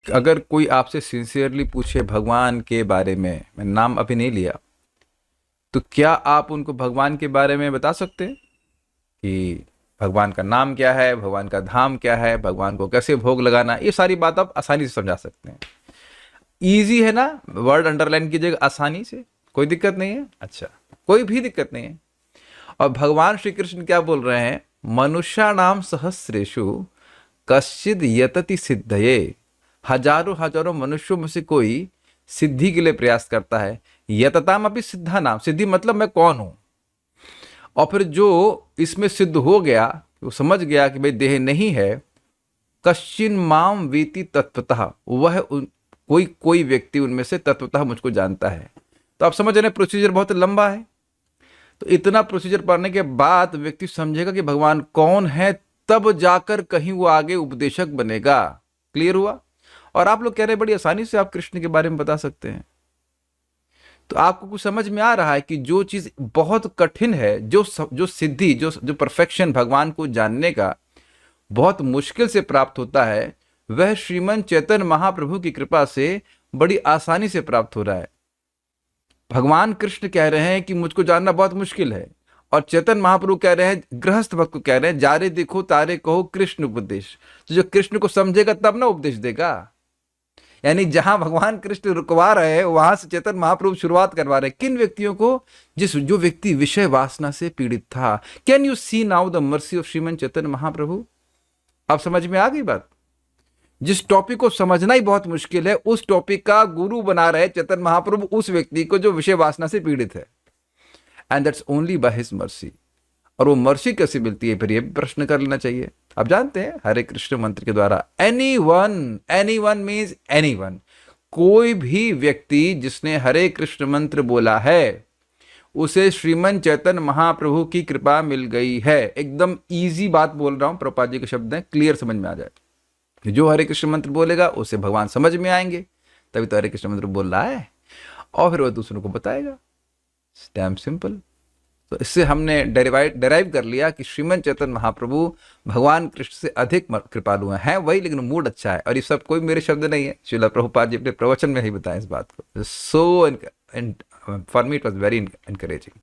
अगर कोई आपसे सिंसियरली पूछे भगवान के बारे में, मैंने नाम अभी नहीं लिया, तो क्या आप उनको भगवान के बारे में बता सकते हैं कि भगवान का नाम क्या है, भगवान का धाम क्या है, भगवान को कैसे भोग लगाना है? ये सारी बात आप आसानी से समझा सकते हैं। इजी है ना? वर्ड अंडरलाइन कीजिएगा, आसानी से, कोई दिक्कत नहीं है। अच्छा, कोई भी दिक्कत नहीं है। और भगवान श्री कृष्ण क्या बोल रहे हैं? मनुष्याणाम सहस्रेषु कश्चिद यतति सिद्धये। हजारों हजारों मनुष्यों में से कोई सिद्धि के लिए प्रयास करता है। यतताम अपि सिद्धा नाम, सिद्धि मतलब मैं कौन हूं। और फिर जो इसमें सिद्ध हो गया, वो समझ गया कि भाई देह नहीं है, कश्चिन माम वीति तत्वतः, कोई कोई व्यक्ति उनमें से तत्वतः मुझको जानता है। तो आप समझ रहे हैं प्रोसीजर बहुत लंबा है। तो इतना प्रोसीजर पढ़ने के बाद व्यक्ति समझेगा कि भगवान कौन है, तब जाकर कहीं वो आगे उपदेशक बनेगा। क्लियर हुआ? और आप लोग कह रहे हैं बड़ी आसानी से आप कृष्ण के बारे में बता सकते हैं। तो आपको कुछ समझ में आ रहा है कि जो चीज बहुत कठिन है, जो सिद्धि, जो परफेक्शन भगवान को जानने का बहुत मुश्किल से प्राप्त होता है, वह श्रीमन चैतन्य महाप्रभु की कृपा से बड़ी आसानी से प्राप्त हो रहा है। भगवान कृष्ण कह रहे हैं कि मुझको जानना बहुत मुश्किल है, और चैतन्य महाप्रभु कह रहे हैं, गृहस्थ भक्त को कह रहे हैं, जारे देखो तारे कहो कृष्ण उपदेश। तो जो कृष्ण को समझेगा तब ना उपदेश देगा। यानी जहां भगवान कृष्ण रुकवा रहे हैं, वहां से चैतन्य महाप्रभु शुरुआत करवा रहे हैं। किन व्यक्तियों को? जो व्यक्ति विषय वासना से पीड़ित था। Can you see now the mercy of Shriman Chaitanya Mahaprabhu? आप समझ में आ गई बात? जिस टॉपिक को समझना ही बहुत मुश्किल है, उस टॉपिक का गुरु बना रहे चैतन्य महाप्रभु उस व्यक्ति को जो विषय वासना से पीड़ित है। And that's only by his mercy. और वो मर्सी कैसे मिलती है, फिर ये भी प्रश्न कर लेना चाहिए। आप जानते हैं हरे कृष्ण मंत्र के द्वारा any one means any one, कोई भी व्यक्ति जिसने हरे कृष्ण मंत्र बोला है, उसे श्रीमन चैतन्य महाप्रभु की कृपा मिल गई है। एकदम इजी बात बोल रहा हूं, प्रभुपाद जी के शब्द हैं, क्लियर समझ में आ जाए कि जो हरे कृष्ण मंत्र बोलेगा उसे भगवान समझ में आएंगे, तभी तो हरे कृष्ण मंत्र बोल रहा है, और फिर वह दूसरों को बताएगा। Dam simple. तो इससे हमने डेराइव कर लिया कि श्रीमन चैतन्य महाप्रभु भगवान कृष्ण से अधिक कृपालु हैं वही, लेकिन मूड अच्छा है। और ये सब कोई मेरे शब्द नहीं है, श्रील प्रभुपाद जी अपने प्रवचन में ही बताएं इस बात को। So for me it was very encouraging.